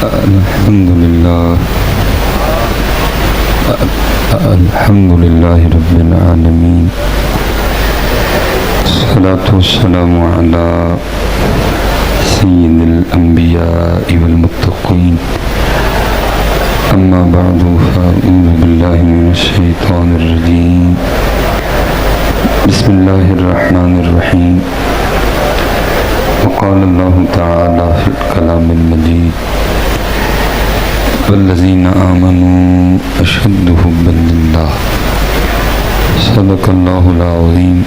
الحمد لله رب العالمين، الصلاة والسلام على سيد الأنبياء والمتقين، أما بعد فأعوذ بالله من الشيطان الرجيم، بسم الله الرحمن الرحيم. وقال الله تعالى في الكلام المجيد: والذين آمنوا أشد حبا لله. صدق الله العظيم،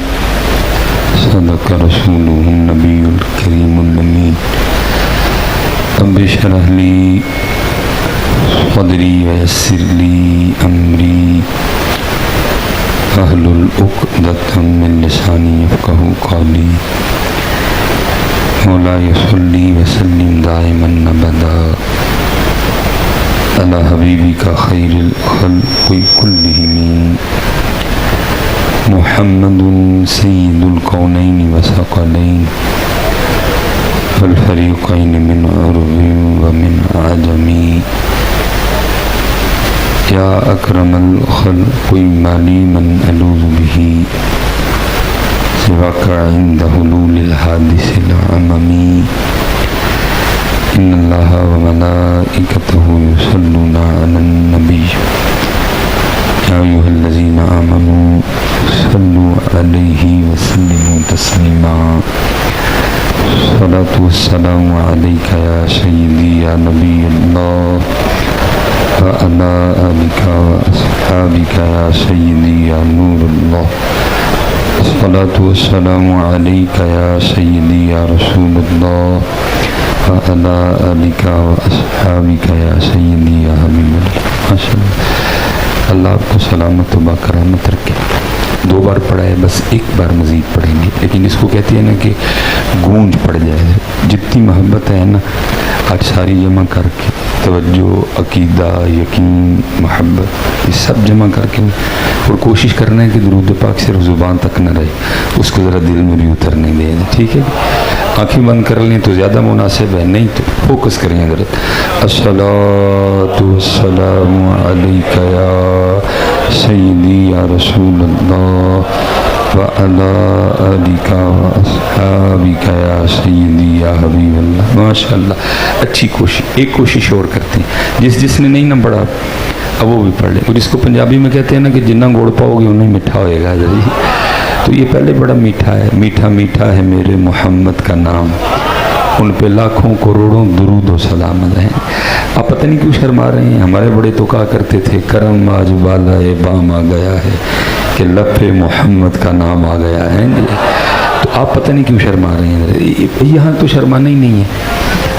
صدق رسوله النبي الكريم الأمين. رب اشرح لي صدري ويسر لي أمري واحلل عقدة من لساني يفقهوا قولي. مولاي صل وسلم دائما أبدا على حبيبك خير الخلق كلهم محمد سيد الكونين وثقلين والفريقين من عرب ومن عجم. يا أكرم الخلق ما لي من ألوذ به سواك عند حلول الحادث العممي. إن الله وملائكته يصلون على النبي يا أيها الذين آمنوا صلوا عليه وسلموا تسليما. الصلاة والسلام عليك يا سيدي يا نبي الله وعلى آلك وأصحابك يا سيدي يا نور الله. الصلاة والسلام عليك يا سيدي يا رسول الله وعلى آلك وأصحابك يا سيدي يا حبيب الله. ماشاء اللہ، اللہ آپ کو سلامت و باکرامت رکھے. 2 بار پڑھا ہے، بس 1 بار مزید پڑھیں گے، لیکن اس کو کہتے ہیں نا کہ گونج پڑ جائے. جتنی محبت ہے نا آج ساری جمع کر کے، توجہ، عقیدہ، یقین، محبت، یہ سب جمع کر کے، اور کوشش کرنا ہے کہ درود پاک صرف زبان تک نہ رہے، اس کو ذرا دل میں بھی اترنے دیں. ٹھیک ہے، آنکھیں بند کر لیں تو زیادہ مناسب ہے، نہیں تو فوکس کریں حضرت. الصلاۃ والسلام علیک یا سیدی یا رسول اللہ وعلی آلک واصحابک یا سیدی یا حبیب اللہ. ماشاء اللہ، اچھی کوشش. ایک کوشش اور کرتے ہیں، جس نے نہیں نہ پڑھا اب وہ بھی پڑھ لے. اور اس کو پنجابی میں کہتے ہیں نا کہ جنہ گوڑ پاؤ گے انہیں میٹھا ہوئے گا. تو یہ پہلے بڑا میٹھا ہے. میٹھا میٹھا ہے میرے محمد کا نام، ان پہ لاکھوں کروڑوں درود و سلام ہیں. آپ پتہ نہیں کیوں شرما رہے ہیں. ہمارے بڑے تو کہا کرتے تھے کرم آج بالا بام آ گیا ہے کہ لب محمد کا نام آ گیا ہے. تو آپ پتہ نہیں کیوں شرما رہے ہیں. یہاں تو شرمانا ہی نہیں ہے.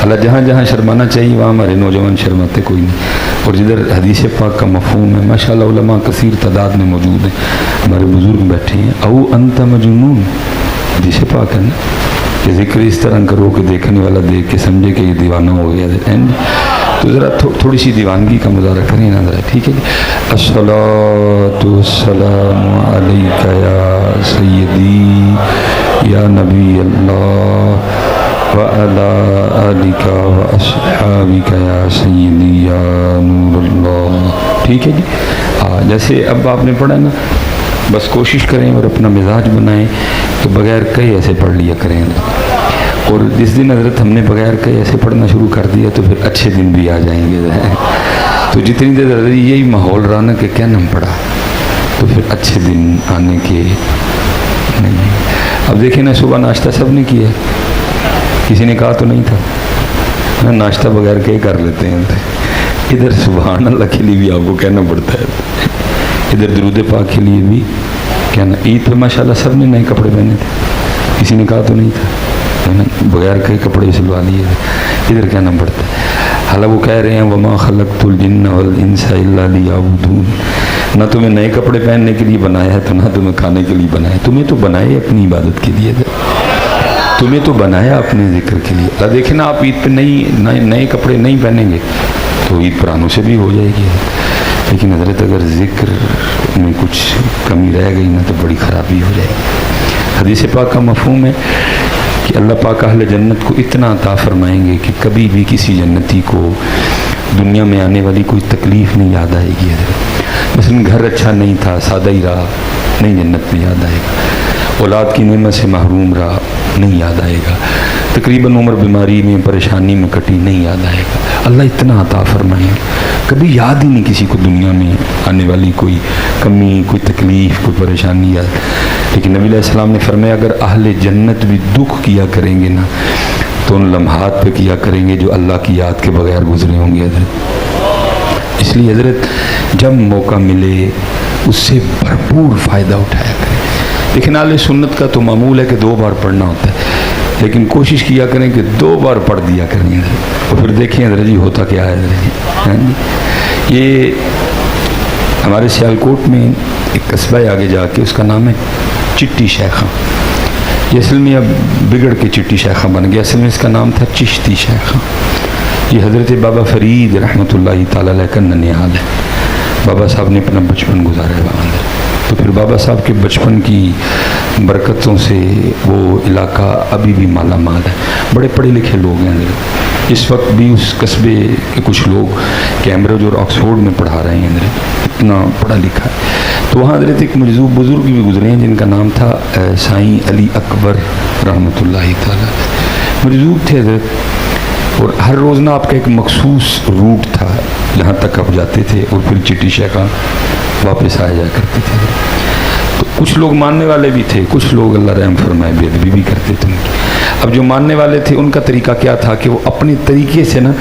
اللہ جہاں جہاں شرمانا چاہیے وہاں ہمارے نوجوان شرماتے کوئی نہیں. اور جدھر حدیث پاک کا مفہوم ہے ماشاءاللہ علماء کثیر تعداد میں موجود ہیں، ہمارے بزرگ بیٹھے ہیں. او انت مجنون، حدیث پاک ہے نا کہ ذکر اس طرح کرو کہ دیکھنے والا دیکھ کے سمجھے کہ یہ دیوانہ ہو گیا. تو ذرا تھوڑی سی دیوانگی کا مظاہرہ کریں نا ذرا. ٹھیک ہے جی. الصلاۃ والسلام علیک یا سیدی یا نبی اللہ وعلی آلک واصحابک یا سیدی یا نور اللہ. ٹھیک ہے جی. جیسے اب آپ نے پڑھا نا، بس کوشش کریں اور اپنا مزاج بنائیں کہ بغیر کہیں ایسے پڑھ لیا کریں. اور جس دن حضرت ہم نے بغیر کہیں ایسے پڑھنا شروع کر دیا تو پھر اچھے دن بھی آ جائیں گے. تو جتنی دیر حضرت یہی ماحول رہا نا کہ کیا نام پڑھا تو پھر اچھے دن آنے کے نہیں. اب دیکھیں نا، صبح ناشتہ سب نے کیا، کسی نے کہا تو نہیں تھا نا ناشتہ بغیر کے کر لیتے ہیں. ادھر سبحان اللہ کے لیے بھی آپ کو کہنا پڑتا ہے، ادھر درود پاک کے لیے بھی کہنا. عید پہ ماشاءاللہ سب نے نئے کپڑے پہنے تھے، کسی نے کہا تو نہیں تھا، بغیر کے کپڑے سلوا لیے. ادھر کہنا پڑتا ہے. حالانکہ وہ کہہ رہے ہیں وما خلقت الجن والانس الا لیعبدون، نہ تمہیں نئے کپڑے پہننے کے لیے بنایا ہے تو نہ تمہیں کھانے کے لیے بنایا ہے. تمہیں تو بنائے اپنی عبادت کے لیے، تمہیں تو بنایا اپنے ذکر کے لیے. اللہ دیکھیں نا، آپ عید پہ نئے کپڑے نہیں پہنیں گے تو عید پرانوں سے بھی ہو جائے گی. لیکن حضرت اگر ذکر میں کچھ کمی رہ گئی نا تو بڑی خرابی ہو جائے گی. حدیث پاک کا مفہوم ہے کہ اللہ پاک اہل جنت کو اتنا عطا فرمائیں گے کہ کبھی بھی کسی جنتی کو دنیا میں آنے والی کوئی تکلیف نہیں یاد آئے گی حضرت. مثلا گھر اچھا نہیں تھا، سادہ ہی رہا، نہیں جنت میں یاد آئے گا. اولاد کی نعمت سے محروم رہا، نہیں یاد آئے گا. تقریباً عمر بیماری میں پریشانی میں کٹی، نہیں یاد آئے گا. اللہ اتنا عطا فرمائے، کبھی یاد ہی نہیں کسی کو دنیا میں آنے والی کوئی کمی، کوئی تکلیف، کوئی پریشانی یاد. لیکن نبی علیہ السلام نے فرمایا اگر اہل جنت بھی دکھ کیا کریں گے نا تو ان لمحات پہ کیا کریں گے جو اللہ کی یاد کے بغیر گزرے ہوں گے حضرت. اس لیے حضرت جب موقع ملے اس سے بھرپور فائدہ اٹھایا کریں. لیکن اہل سنت کا تو معمول ہے کہ 2 بار پڑھنا ہوتا ہے، لیکن کوشش کیا کریں کہ 2 بار پڑھ دیا کریں حضرت. اور پھر دیکھیں حضرت جی ہوتا کیا ہے حضرت جی. یہ ہمارے سیالکوٹ میں ایک قصبہ ہے آگے جا کے، اس کا نام ہے چٹی شیخاں. یہ اصل میں اب بگڑ کے چٹی شیخاں بن گیا، اصل میں اس کا نام تھا چشتی شیخاں. یہ حضرت بابا فرید رحمۃ اللہ تعالی علیہ کا ننیال ہے. بابا صاحب نے اپنا بچپن گزارا ہے وہاں اندر. تو پھر بابا صاحب کے بچپن کی برکتوں سے وہ علاقہ ابھی بھی مالا مال ہے. بڑے پڑھے لکھے لوگ ہیں حضرت. اس وقت بھی اس قصبے کے کچھ لوگ کیمبرج اور آکسفورڈ میں پڑھا رہے ہیں حضرت، اتنا پڑھا لکھا ہے. تو وہاں حضرت ایک مجذوب بزرگ بھی گزرے ہیں جن کا نام تھا سائیں علی اکبر رحمۃ اللہ تعالیٰ. مجذوب تھے حضرت، اور ہر روز نا آپ کا ایک مخصوص روٹ تھا جہاں تک آپ جاتے تھے اور پھر چٹی شیخاں واپس آ جایا کرتے تھے. تو کچھ لوگ ماننے والے بھی تھے، کچھ لوگ اللہ رحم فرمائے بے ادبی بھی کرتے تھے. اب جو ماننے والے تھے ان کا طریقہ کیا تھا کہ وہ اپنے طریقے سے نا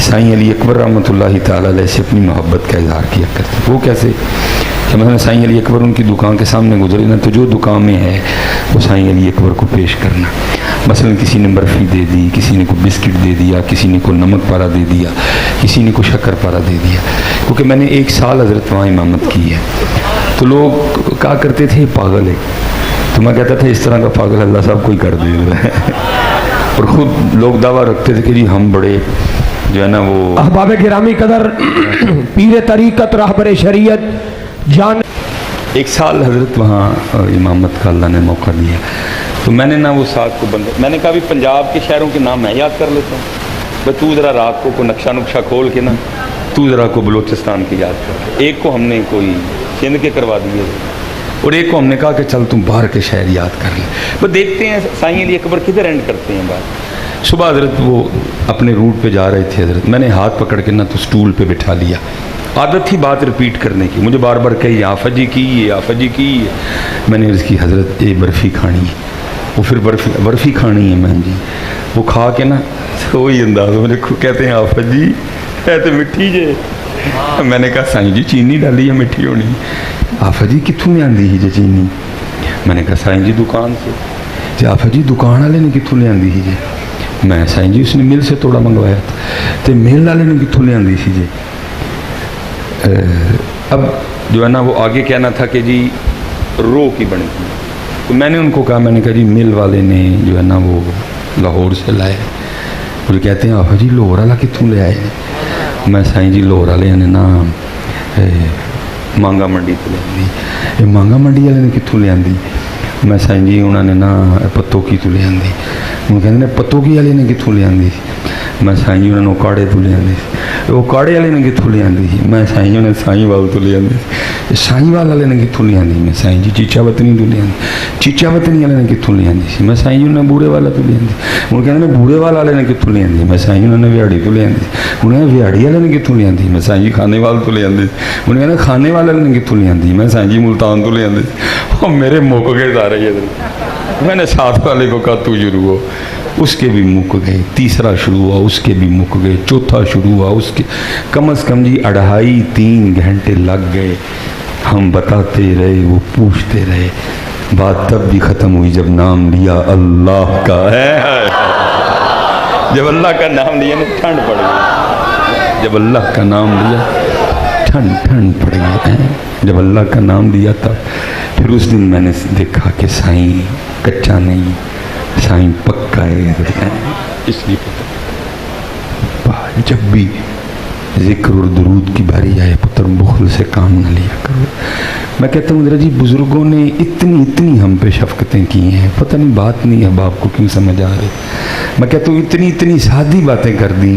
سائیں علی اکبر رحمۃ اللہ تعالیٰ علیہ سے اپنی محبت کا اظہار کیا کرتے. وہ کیسے کہ مثلا سائیں علی اکبر ان کی دکان کے سامنے گزرے نا تو جو دکان میں ہے وہ سائیں علی اکبر کو پیش کرنا. مثلا کسی نے برفی دے دی، کسی نے کوئی بسکٹ دے دیا، کسی نے کوئی نمک پارا دے دیا، کسی نے کوئی شکر پارا دے دیا. کیونکہ میں نے 1 سال حضرت وہاں امامت کی ہے تو لوگ کہا کرتے تھے پاگل ہے. تو میں کہتا تھا اس طرح کا پاگل اللہ صاحب کوئی کر دے رہا ہے. اور خود لوگ دعویٰ رکھتے تھے کہ جی ہم بڑے جو ہے نا وہ احباب گرامی قدر پیر طریقت راہبر شریعت جان. 1 سال حضرت وہاں امامت کا اللہ نے موقع دیا. تو میں نے نا وہ ساتھ کو بند، میں نے کہا بھی پنجاب کے شہروں کے نام میں یاد کر لیتا ہوں. بھائی تو ذرا رات کو نقشہ کھول کے نا تو ذرا کو بلوچستان کی یاد کر. ایک کو ہم نے کوئی سندھ کے کروا دیے اور ایک کو ہم نے کہا کہ چل تم باہر کے شہر یاد کر لیں. بس دیکھتے ہیں سائیں علی اکبر کدھر اینڈ کرتے ہیں بات. صبح حضرت وہ اپنے روٹ پہ جا رہے تھے حضرت، میں نے ہاتھ پکڑ کے نا تو سٹول پہ بٹھا لیا. عادت تھی بات ریپیٹ کرنے کی، مجھے بار بار کہی آفت جی کی، آفت جی کی. میں نے عرض کی حضرت یہ برفی کھانی ہے. وہ پھر برفی کھانی ہے میں جی. وہ کھا کے نا وہی انداز مجھے کہتے ہیں آفت جی ہے تو مٹھی جے. میں نے کہا سائیں جی چینی ڈالی ہے مٹھی ہونی. آفت جی کتوں لے آندی جی چینی؟ میں نے کہا سائیں جی دکان سے. جی آفت جی دکان والے نے کتوں لے آندی جی؟ میں سائیں جی اس نے مل سے توڑا منگوایا تھا. تو مل والے نے کتوں لے آندی سی جی؟ اب جو ہے نا وہ آگے کہنا تھا کہ جی رو کی بنی تھی. تو میں نے ان کو کہا، میں نے کہا جی مل والے نے جو ہے نا وہ لاہور سے لائے. وہ کہتے ہیں آفت جی لاہور والا کتوں لے آئے؟ میں سائیں جی لاہور والے نے نا مانگا منڈی تو لے آندی. مانگا منڈی والے نے کتوں لے آندی؟ میں سائیں جی انہوں نے نا پتوکی تو لے آندی. وہ کہتے ہیں پتوکی والے نے کتوں لے آندی؟ میں سائیں جی انہوں نے کاڑے تو لے آندی. وہ کاڑے والے نے کتوں لے آندی؟ میں سائیں جی انہوں نے سائیں وال تو لے آندی. سائیں وال والے نے کتوں لے آندی؟ میں سائیں جی چیچا وطنی تو لے آندی. چیچا وطنی والے نے کتوں لے آندی؟ میں سائیں جی انہوں نے بوڑے والا تو لے آندی. وہ کہتے ہیں بوڑے والے نے کتوں لے آندی؟ میں سائیں جی انہوں نے ویاڑی تو لے آندی. انہوں نے ویاڑی والے نے کتوں لے آندی؟ میں سائیں جی کھانے وال تو لے آندی. انہوں نے کھانے والے نے کتوں لے آندی؟ میں سائیں جی ملتان تو لے آندی. اور میرے موقع کے جا رہی ہے. میں نے ساتھ والے کو کہا تو شروع ہو، اس کے بھی مک گئے. تیسرا شروع ہوا، اس کے بھی مک گئے. چوتھا شروع ہوا، اس کے کم از کم جی 2.5-3 گھنٹے لگ گئے. ہم بتاتے رہے، وہ پوچھتے رہے. بات تب بھی ختم ہوئی جب نام لیا اللہ کا ہے. جب اللہ کا نام لیا نا ٹھنڈ پڑ گئی. جب اللہ کا نام لیا ٹھنڈ پڑ گئی. جب اللہ کا نام لیا تب پھر اس دن میں نے دیکھا کہ سائیں کچا نہیں، سائیں پکا ہے. اس لیے جب بھی ذکر اور درود کی باری آئے پتر بخل سے کام نہ لیا کرو. میں کہتا ہوں جی بزرگوں نے اتنی ہم پہ شفقتیں کی ہیں، پتہ نہیں بات نہیں اب آپ کو کیوں سمجھ آ رہی. میں کہتا ہوں اتنی سادی باتیں کر دیں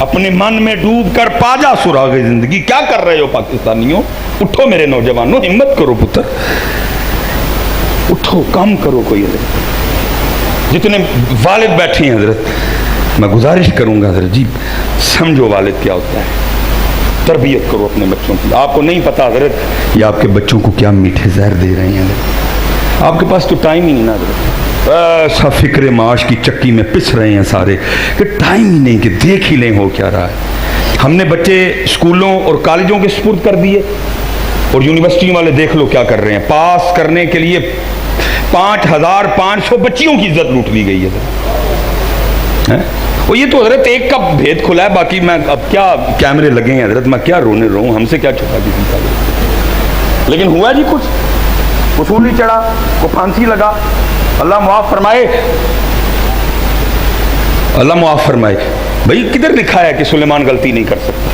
اپنے من میں ڈوب کر پاجا سراغ زندگی. کیا کر رہے ہو پاکستانیوں؟ اٹھو میرے نوجوانوں, ہمت کرو پتر, اٹھو, کام کرو. کوئی حضرت جتنے والد بیٹھے ہیں حضرت, میں گزارش کروں گا حضرت جی, سمجھو والد کیا ہوتا ہے, تربیت کرو اپنے بچوں کی. آپ کو نہیں پتا حضرت یہ آپ کے بچوں کو کیا میٹھے زہر دے رہے ہیں حضرت. آپ کے پاس تو ٹائم ہی نہیں نا حضرت, ایسا فکر معاش کی چکی میں پس رہے ہیں سارے کہ ٹائم ہی نہیں کہ دیکھ ہی لیں ہو کیا رہا ہے. ہم نے بچے اسکولوں اور کالجوں کے سپرد کر دیے, اور یونیورسٹی والے دیکھ لو کیا کر رہے ہیں. پاس کرنے کے لیے 5500 بچیوں کی عزت لوٹ لی گئی ہے. اور یہ تو حضرت ایک کا بھید کھلا ہے, باقی میں اب کیا کیمرے لگے ہیں حضرت, میں کیا رونے رہوں, ہم سے کیا چھپا کسی کا. لیکن ہوا جی کچھ, اصول ہی چڑھا, کو پھانسی لگا. اللہ معاف فرمائے, اللہ معاف فرمائے. بھئی کدھر لکھا ہے کہ سلیمان غلطی نہیں کر سکتا؟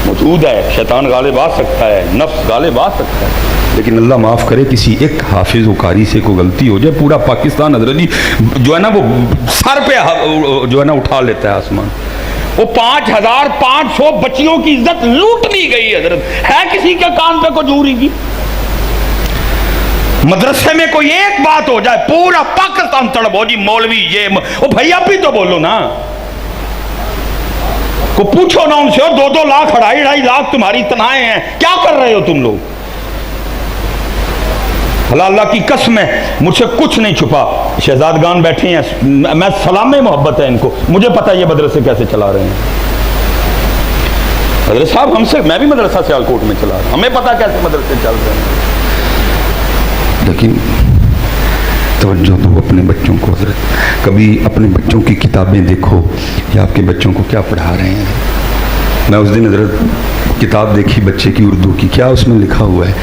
موجود ہے, شیطان غالب آ سکتا ہے, نفس غالب آ سکتا ہے, لیکن اللہ معاف کرے کسی ایک حافظ و قاری سے کوئی غلطی ہو جائے, پورا پاکستان حضرت جی جو ہے نا وہ سر پہ جو ہے نا اٹھا لیتا ہے آسمان. وہ 5500 بچیوں کی عزت لوٹ لی گئی حضرت. ہے کسی کے کان پہ کجوری کی؟ مدرسے میں کوئی ایک بات ہو جائے پورا پاکستان تڑپ ہو جی, مولوی یہ وہ. بھائی اب بھی تو بولو نا, کو پوچھو نا ان سے, 2-2 لاکھ 2.5 لاکھ تمہاری تنخواہیں ہیں, کیا کر رہے ہو تم لوگ؟ اللہ کی قسم ہے مجھ سے کچھ نہیں چھپا. شہزادگان بیٹھے ہیں, میں سلام محبت ہے ان کو, مجھے پتا یہ مدرسے کیسے چلا رہے ہیں. حضرت صاحب ہم سے, میں بھی مدرسہ سیالکوٹ میں چلا رہا ہوں, ہمیں پتا کیسے مدرسے چل رہے ہیں. لیکن توجہ دو اپنے بچوں کو حضرت. کبھی اپنے بچوں کی کتابیں دیکھو یا آپ کے بچوں کو کیا پڑھا رہے ہیں. میں اس دن حضرت کتاب دیکھی بچے کی اردو کی, کیا اس میں لکھا ہوا ہے,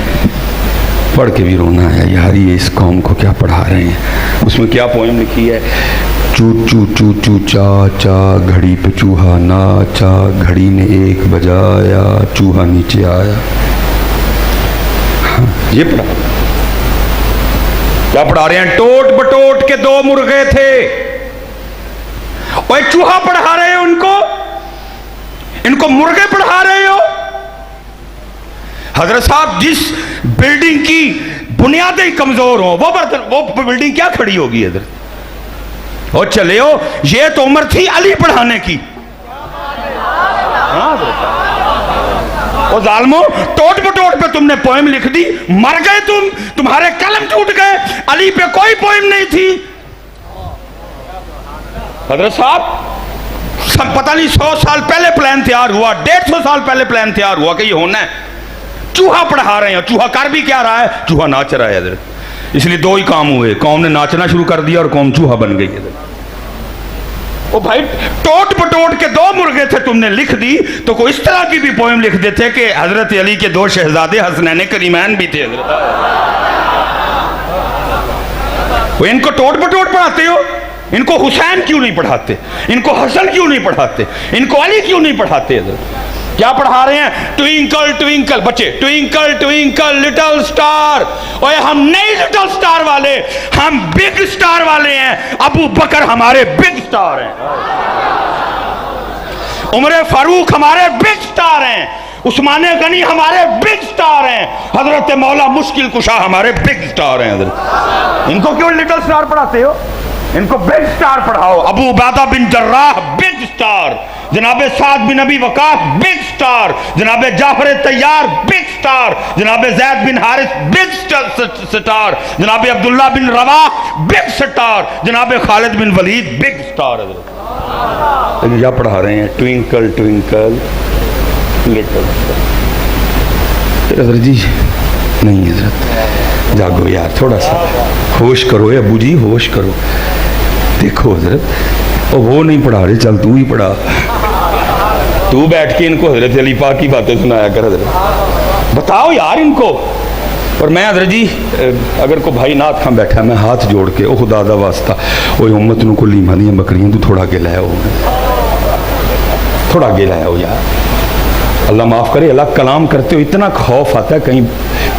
پڑھ کے بھی رونا ہے یار, یہ اس قوم کو کیا پڑھا رہے ہیں. اس میں کیا پوئم لکھی ہے, چو چو چو چو چا چا گھڑی پہ چوہا ناچا, گھڑی نے 1 بجایا, چوہا نیچے آیا. یہ پڑھا, کیا پڑھا رہے ہیں؟ ٹوٹ بٹوٹ کے 2 مرغے تھے, اور چوہا پڑھا رہے ہو ان کو مرغے پڑھا رہے ہو. حضرت صاحب جس بلڈنگ کی بنیادیں کمزور ہوں وہ بلڈنگ کیا کھڑی ہوگی حضرت؟ اور چلے ہو, یہ تو عمر تھی علی پڑھانے کی. اور ظالموں, ٹوٹ بٹوٹ پہ تم نے پوئم لکھ دی, مر گئے تم, تمہارے قلم ٹوٹ گئے, علی پہ کوئی پوئم نہیں تھی. حضرت صاحب پتہ نہیں 100 سال پہلے پلان تیار ہوا, 150 سال پہلے پلان تیار ہوا کہ یہ ہونا ہے. چوہا پڑھا رہے ہیں, چوہا کر بھی کیا رہا ہے, چوہا ناچ رہا ہے حضرت. اس لیے 2 ہی کام ہوئے, قوم نے ناچنا شروع کر دیا اور قوم چوہا بن گئی حضرت. او بھائی ٹوٹ بٹوٹ کے 2 مرغے تھے, تم نے لکھ دی تو کوئی اس طرح کی بھی پوئم لکھ دیتے کہ حضرت علی کے 2 شہزادے حسنین کریمین بھی تھے حضرت. وہ ان کو ٹوٹ بٹوٹ پڑھاتے ہو, ان کو حسین کیوں نہیں پڑھاتے, ان کو حسن کیوں نہیں پڑھاتے, ان کو علی کیوں نہیں پڑھاتے حضرت؟ کیا پڑھا رہے ہیں؟ ٹوئنکل ٹوئنکل, بچے ٹوئنکل ٹوئنکل لٹل سٹار. اور ہم نہیں لٹل سٹار والے, ہم بگ سٹار والے ہیں. ابو بکر ہمارے بگ سٹار ہیں, عمر فاروق ہمارے بگ سٹار ہیں, عثمان غنی ہمارے بگ سٹار ہیں, حضرت مولا مشکل کشا ہمارے بگ سٹار ہیں حضرت. ان کو کیوں لٹل سٹار پڑھاتے ہو؟ ان کو بگ سٹار پڑھاؤ. ابو عبیدہ بن جراح بگ سٹار, جناب سعد بن ابی وقاص بگ سٹار, جناب جعفر طیار بگ سٹار, جناب زید بن حارث بگ سٹار, جناب عبداللہ بن رواح بگ سٹار, جناب خالد بن ولید بگ سٹار. لیکن کیا پڑھا رہے ہیں؟ Twinkle twinkle little star. حضرت جی نہیں حضرت, جاگو یار, تھوڑا سا ہوش کرو ابو جی, ہوش کرو. دیکھو حضرت, وہ نہیں پڑھا رہے, چل تو ہی پڑھا. تو بیٹھ کے ان کو حضرت علی پاک کی باتیں سنایا کر حضرت, بتاؤ یار ان کو. اور میں حضرت جی اگر کو بھائی نات کھاں بیٹھا, میں ہاتھ جوڑ کے, او خدا دا واسطہ, او امت نو کو لیما دیاں بکریاں, تو تھوڑا گے لائے ہو, تھوڑا گے لائے ہو یار. اللہ معاف کرے, اللہ کلام کرتے ہو اتنا خوف آتا ہے کہیں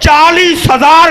40,000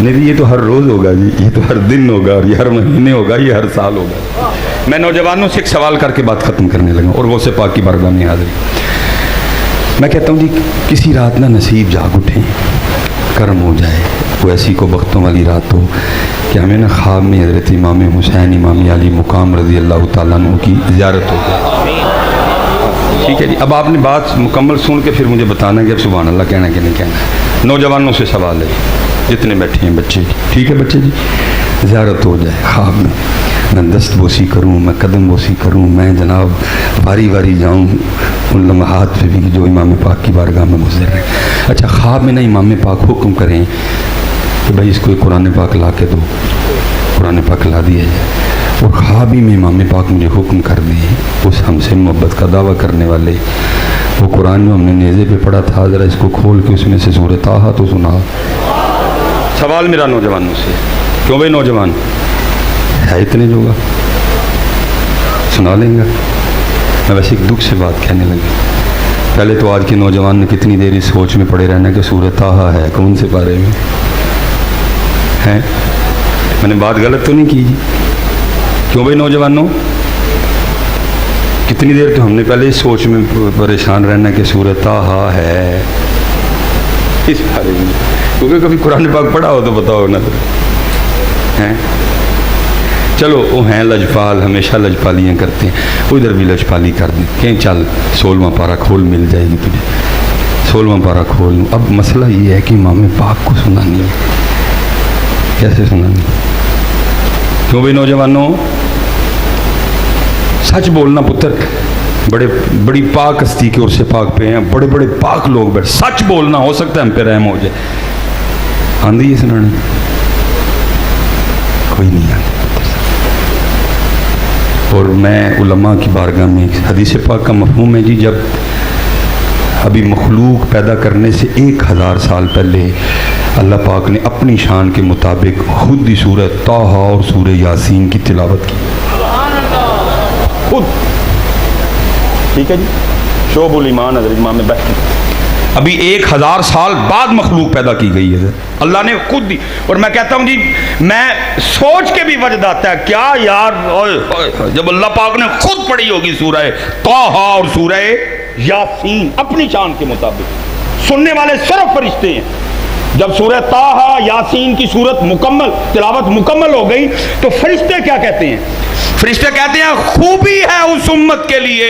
نہیں یہ تو ہر روز ہوگا جی، یہ تو ہر دن ہوگا، اور یہ ہر مہینے ہوگا، یہ ہر سال ہوگا۔ میں نوجوانوں سے ایک سوال کر کے بات ختم کرنے لگا، اور وہ سے پاک کی بارگاہ میں حاضر۔ میں کہتا ہوں جی کسی رات نہ نصیب جاگ اٹھیں، کرم ہو جائے، وہ ایسی کو بختوں والی رات ہو کہ ہمیں نہ خواب میں حضرت امام حسین امام علی مقام رضی اللہ تعالیٰ عنہ کی زیارت ہو جائے۔ ٹھیک ہے جی، اب آپ نے بات مکمل سن کے پھر مجھے بتانا کہ اب سبحان اللہ کہنا کہ نہیں کہنا۔ نوجوانوں سے سوال ہے جتنے بیٹھے ہیں بچے، ٹھیک ہے بچے جی، زیارت ہو جائے خواب میں دست بوسی کروں، میں قدم بوسی کروں، میں جناب باری باری جاؤں ان لمحات پہ بھی جو امام پاک کی بارگاہ میں گزر رہے ہیں۔ اچھا خواب میں نہ امام پاک حکم کریں کہ بھائی اس کو قرآن پاک لا کے دو، قرآن پاک لا دیا جائے، اور خواب ہی میں امام پاک مجھے حکم کر دیں اس ہم سے محبت کا دعویٰ کرنے والے، وہ قرآن جو ہم نے نیزے پہ پڑھا تھا ذرا اس کو کھول کے اس میں سے سورۃ طٰہٰ تو سنا۔ سوال میرا نوجوانوں سے، کیوں بھائی نوجوان ہے اتنے جوگا سنا لیں گا؟ میں ویسے ایک دکھ سے بات کہنے لگی، پہلے تو آج کے نوجوان نے کتنی دیر اس سوچ میں پڑے رہنا کہ سورۃ طٰہٰ ہے کون سے پارے میں ہے؟ میں نے بات غلط تو نہیں کی جی؟ کیوں بھائی نوجوانوں کتنی دیر تو ہم نے پہلے اس سوچ میں پریشان رہنا کہ سورۃ طٰہٰ ہے اس بارے میں، کیونکہ کبھی قرآن پاک پڑھا ہو تو بتاؤ نا ہیں۔ چلو وہ ہیں لجپال، ہمیشہ لجپالیاں کرتے ہیں، وہ ادھر بھی لجپالی کر دیں کہ چل 16واں پارہ کھول مل جائے گی تجھے، 16واں پارہ کھول۔ اب مسئلہ یہ ہے کہ امام پاک کو سنانی ہے، کیسے سنانی؟ کیوں بھائی نوجوانوں سچ بولنا پتر، بڑی پاک ہستی کی اور سے پاک پہ ہیں، بڑے بڑے پاک لوگ بیٹھے، سچ بولنا، ہو سکتا ہے ہم پہ رحم ہو جائے۔ آندھی ہے سنانے؟ کوئی نہیں آندھی۔ اور میں علماء کی بارگاہ میں حدیث پاک کا مفہوم ہے جی، جب ابھی مخلوق پیدا کرنے سے 1000 سال پہلے اللہ پاک نے اپنی شان کے مطابق خود ہی سورہ طٰہٰ اور سورہ یاسین کی تلاوت کی خود، ٹھیک ہے جی، شعب الایمان حضرت امام بحقی، ابھی 1000 سال بعد مخلوق پیدا کی گئی ہے اللہ نے خود دی۔ اور میں کہتا ہوں جی میں سوچ کے بھی وجد آتا ہے کیا یار، جب اللہ پاک نے خود پڑھی ہوگی سورہ طٰہٰ اور سورہ یاسین اپنی شان کے مطابق، سننے والے صرف فرشتے ہیں۔ جب سورہ طٰہٰ یاسین کی صورت مکمل تلاوت مکمل ہو گئی تو فرشتے کیا کہتے ہیں؟ فرشتے کہتے ہیں خوبی ہے اس امت کے لیے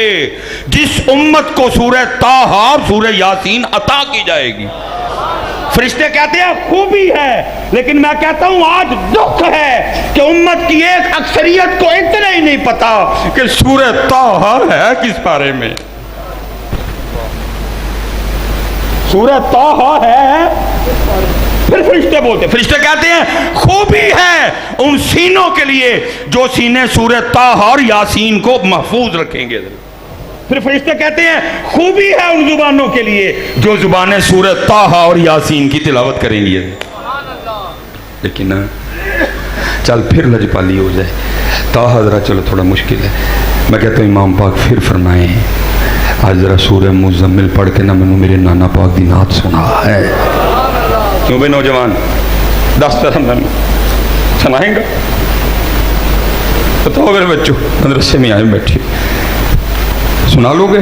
جس امت کو سورہ طٰہٰ اور سورہ یاسین عطا کی جائے گی۔ فرشتے کہتے ہیں خوبی ہے، لیکن میں کہتا ہوں آج دکھ ہے کہ امت کی ایک اکثریت کو اتنا ہی نہیں پتا کہ سورہ طٰہٰ ہے کس پارے میں، سورہ طٰہٰ ہے۔ پھر فرشتے بولتے، فرشتے کہتے ہیں خوبی ہے ان سینوں کے لیے جو سینے سورہ طٰہٰ اور یاسین کو محفوظ رکھیں گے۔ پھر فرشتے کہتے ہیں خوبی ہے ان زبانوں کے لیے جو زبانیں سورہ طٰہٰ اور یاسین کی تلاوت کریں گی۔ لیکن چل پھر لجپالی ہو جائے، طٰہٰ ذرا چلو تھوڑا مشکل ہے، میں کہتا ہوں امام پاک پھر فرمائیں آج ذرا سورہ مزمل پڑھ کے نہ میں میرے نانا پاک دی نعت سنا ہے۔ کیوں بھائی نوجوان 10 طرح میں سنائیں گا؟ بتاؤ اگر بچوں مدرسے میں آئے بیٹھے سنا لو گے؟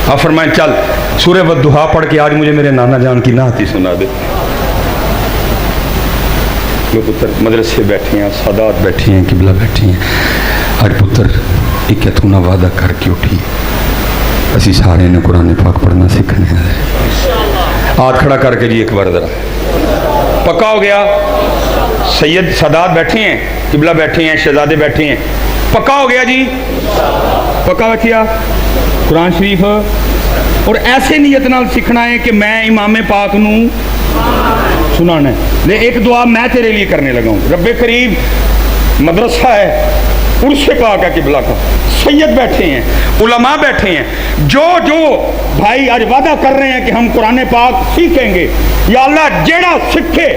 آپ فرمائیں چل سورہ والضحیٰ پڑھ کے آج مجھے میرے نانا جان کی نعت ہی سنا دے۔ لو پتر مدرسے بیٹھے ہیں، سادات بیٹھے ہیں، قبلہ بیٹھے ہیں، آج پتر ایک اتنا وعدہ کر کے اٹھی اسی سارے نے قرآن پاک پڑھنا سیکھنے ہیں۔ ہاتھ کھڑا کر کے جی ایک بار ذرا پکا ہو گیا، سید سادات بیٹھے ہیں، قبلہ بیٹھے ہیں، شہزادے بیٹھے ہیں، پکا ہو گیا جی، پکا کیا قرآن شریف، اور ایسے نیت نال سیکھنا ہے کہ میں امام پاک نو سنانا ہے۔ لے ایک دعا میں تیرے لیے کرنے لگا ہوں، رب کریم مدرسہ ہے، عرش پاک ہے قبلہ کا، سید بیٹھے ہیں، علماء بیٹھے ہیں، جو بھائی آج وعدہ کر رہے ہیں کہ ہم قرآن پاک سیکھیں گے، یا اللہ جیڑا سکھے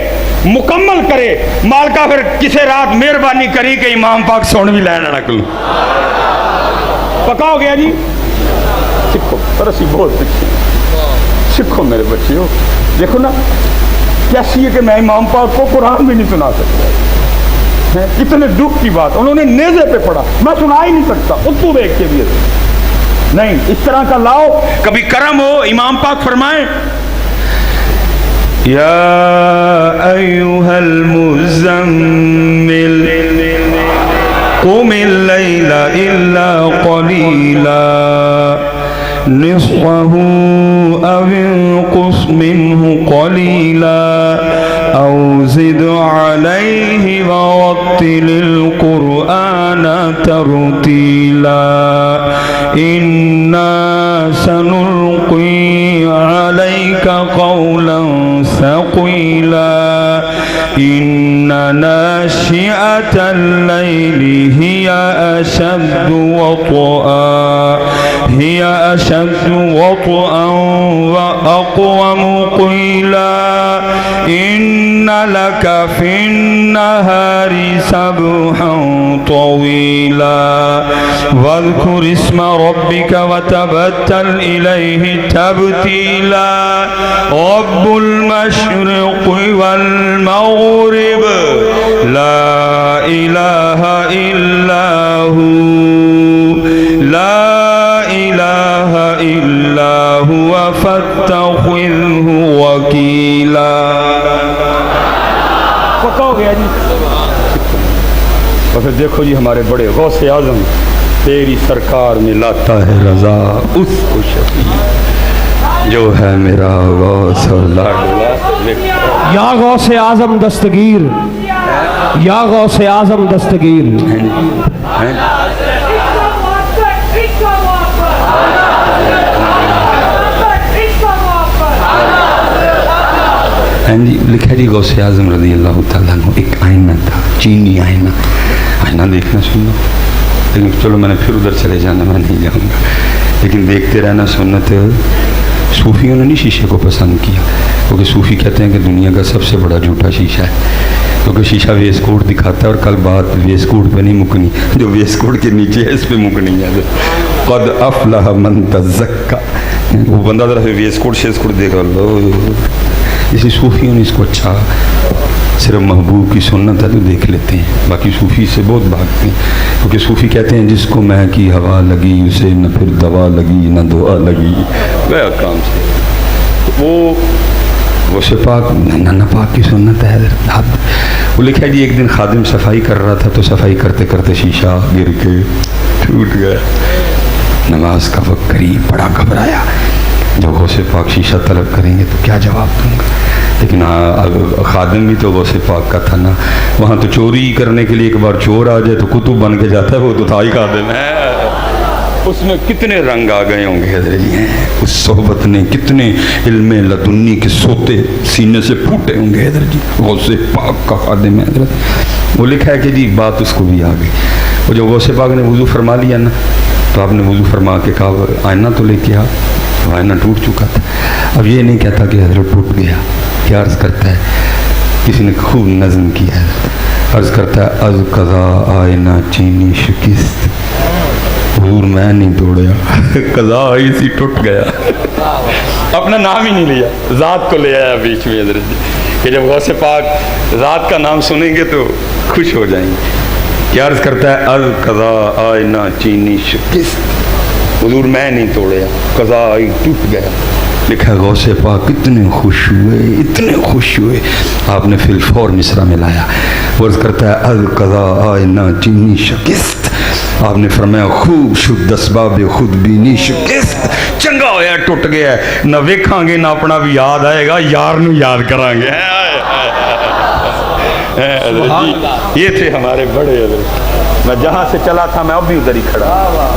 مکمل کرے، مالکہ پھر کسے رات مہربانی کری کہ امام پاک سن بھی لینا نہ کلوں۔ پکا ہو گیا جی، سکھو رسی بہت سکھی سیکھو میرے بچیوں، دیکھو نا کیسی ہے کہ میں امام پاک کو قرآن بھی نہیں سنا سکتا، کتنے دکھ کی بات، انہوں نے نیزے پہ پڑھا، میں سنا ہی نہیں سکتا، اتو دیکھ کے بھی نہیں، اس طرح کا لاؤ، کبھی کرم ہو۔ امام پاک فرمائیں یا ایھا المزمل قم اللیل الا قلیلا نصفه او انقص منه قلیلا او زد علیہ ورتل القرآن ترتیلا انا سنلقی علیک قولا ثقیلا ان ناشئة الليل هي أشد وطئا وأقوم قيلا إن لك في النهار سبحا طويلا واذكر اسم ربك وتبتل إليه تبتيلا رب المشرق والمغرب لا إله إلا هو لا إله إلا هو فاتخذه وكيلا۔ پکا ہو گیا جی۔ اور پھر دیکھو جی ہمارے بڑے غوث اعظم، تیری سرکار میں لاتا ہے رضا اس کو شفیع جو ہے میرا غوث اور لاڈلا۔ یا غوث اعظم دستگیر، یا غوث اعظم دستگیر۔ لکھا جی غوث اعظم رضی اللہ تعالیٰ عنہ ایک آئینہ تھا، چینی آئینہ، آئینہ دیکھنا سننا، لیکن چلو میں نے پھر ادھر چلے جانا، میں نہیں جاؤں گا، لیکن دیکھتے رہنا سنت۔ صوفیوں نے نہیں شیشے کو پسند کیا، کیونکہ صوفی کہتے ہیں کہ دنیا کا سب سے بڑا جھوٹا شیشہ ہے، کیونکہ شیشہ ویس کوٹ دکھاتا ہے، اور کل بات ویس کوٹ پہ نہیں مکنی، جو ویس کوٹ کے نیچے ہے اس پہ مکنی ہے۔ قد افلح من تزکا، وہ بندہ ذرا ویس کوٹ شیس کوٹ دیکھ لو، اسی صوفیوں نے اس کو اچھا، صرف محبوب کی سنت ہے تو دیکھ لیتے ہیں، باقی صوفی سے بہت بھاگتے ہیں، کیونکہ صوفی کہتے ہیں جس کو میں کی ہوا لگی اسے نہ پھر دوا لگی نہ دعا لگی، گیا کام سے۔ وہ پاک نانا پاک کی سنت ہے حد۔ وہ لکھا جی ایک دن خادم صفائی کر رہا تھا تو صفائی کرتے کرتے شیشہ گر کے ٹوٹ گیا، نماز کا وقت قریب، بڑا گھبرایا، جب غوث پاک شیشہ طلب کریں گے تو کیا جواب دوں گا، لیکن خادم بھی تو غوث پاک کا تھا نا، وہاں تو چوری کرنے کے لیے ایک بار چور آ جائے تو کتب بن کے جاتا ہے، وہ تو تھا ہی خادم ہے، اس میں کتنے رنگ آ گئے ہوں گے حضرت جی، اس صحبت نے کتنے علم لدنی کے سوتے سینے سے پھوٹے ہوں گے حضرت جی، غوث پاک کا خادم ہے حضرت۔ وہ لکھا ہے کہ جی بات اس کو بھی آ گئی، وہ جب غوث پاک نے وضو فرما لیا نا تو آپ نے وضو فرما کے کہا آئینہ تو لے کے آ، آئینہ ٹوٹ چکا تھا، اب یہ نہیں کہتا کہ حضرت ٹوٹ گیا، کیا عرض کرتا ہے، کسی نے خوب نظم کیا ہے، عرض کرتا ہے از قضا آئینہ چینی شکست، حضور میں نہیں توڑیا، قضا آئی سی ٹوٹ گیا، اپنا نام ہی نہیں لیا، ذات کو لے آیا بیچ میں حضرت جی، کہ جب غوث پاک ذات کا نام سنیں گے تو خوش ہو جائیں گے۔ کیا عرض کرتا ہے از قضا آئینہ چینی شکست، حضور میں نہیں توڑیا، قضا آئی ٹوٹ گیا۔ لکھا غوث پاک اتنے خوش ہوئے، اتنے خوش ہوئے، آپ نے فی الفور مصرع میں لایا، عرض کرتا ہے از قضا آئینہ چینی شکست، آپ نے فرمایا خوب شد اسباب خود بینی شکست، چنگا ہویا ٹوٹ گیا ہے، نہ ویکھاں گے نہ اپنا بھی یاد آئے گا، یار نو یاد کران گے۔ یہ تھے ہمارے بڑے حضرت، میں جہاں سے چلا تھا میں اب بھی ادھر ہی کھڑا،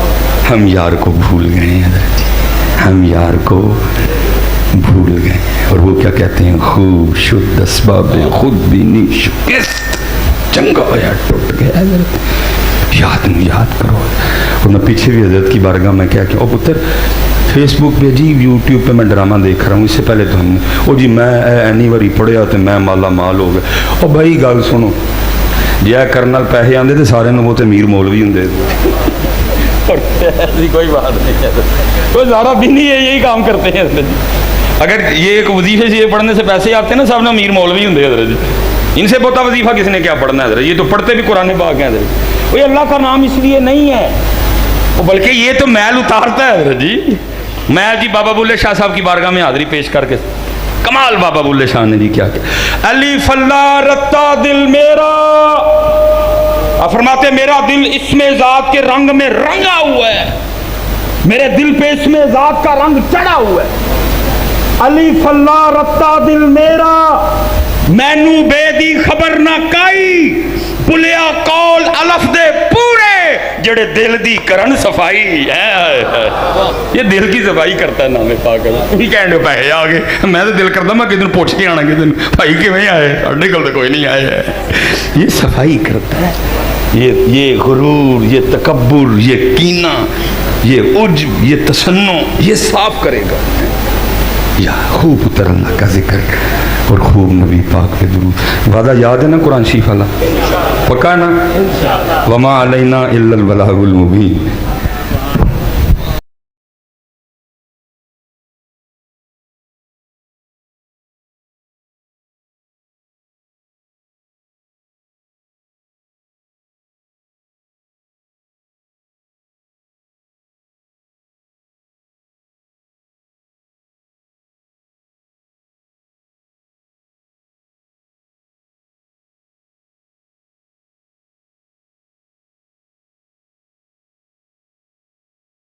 ہم یار کو بھول گئے حضرت، ہم یار کو بھول گئے، اور وہ کیا کہتے ہیں خوب شد اسباب خود بینی شکست، چنگا ہویا ٹوٹ گیا حضرت، یاد کرو۔ اور میں پیچھے بھی حضرت کی بارگاہ میں کیا کہ او پتر فیس بک پہ جی یوٹیوب پہ میں ڈرامہ دیکھ رہا ہوں، اس سے پہلے تو ہم نے او جی میں اینی واری پڑھیا تو میں مالا مال ہو گیا، او بھائی گل سنو جی کرنل پیسے آتے تو سارے وہ تو امیر مولوی ہوں، اور ایسی کوئی بات نہیں ہے، کوئی زیادہ بھی نہیں ہے، یہی کام کرتے ہیں اگر یہ ایک وظیفے سے یہ پڑھنے سے پیسے آتے ہیں نا صاحب نا امیر مولوی ہوں حضرت جی، ان سے بہت وظیفہ کس نے کیا پڑھنا ہے حضرت، یہ تو پڑھتے بھی قرآن پاک ہیں حضرت، وہ اللہ کا نام اس لیے نہیں ہے، بلکہ یہ تو میل اتارتا ہے حضرت جی۔ میں جی بابا بلے شاہ صاحب کی بارگاہ میں حاضری پیش کر کے کمال بابا بلے شاہ نے جی کیا کہ الف اللہ رتا دل میرا، فرماتے میرا دل اس میں ذات کے رنگ میں رنگا ہوا ہے، میرے دل پہ اس میں ذات کا رنگ چڑھا ہوا ہے۔ الف اللہ رتا دل میرا، مینو بے دی خبر نہ کائی، بلیا قول الف دے پورے جڑے دل دی کرن صفائی ہے۔ یہ دل کی صفائی کرتا ہے نام پاک، یہ کہنے پیسے آ گئے، میں تو دل کرتا میں کس دن پوچھ کے آنا کس دن بھائی کیویں آئے، ساڈے کول تو کوئی نہیں آئے ہے۔ یہ صفائی کرتا ہے، یہ غرور، یہ تکبر، یہ کینہ، یہ عجب، یہ تسنع، یہ صاف کرے گا۔ یا خوب اتر اللہ کا ذکر اور خوب نبی پاک پہ درود۔ وعدہ یاد ہے نا قرآن شریف والا، پکا نا، وما علینا الا البلاغ المبین۔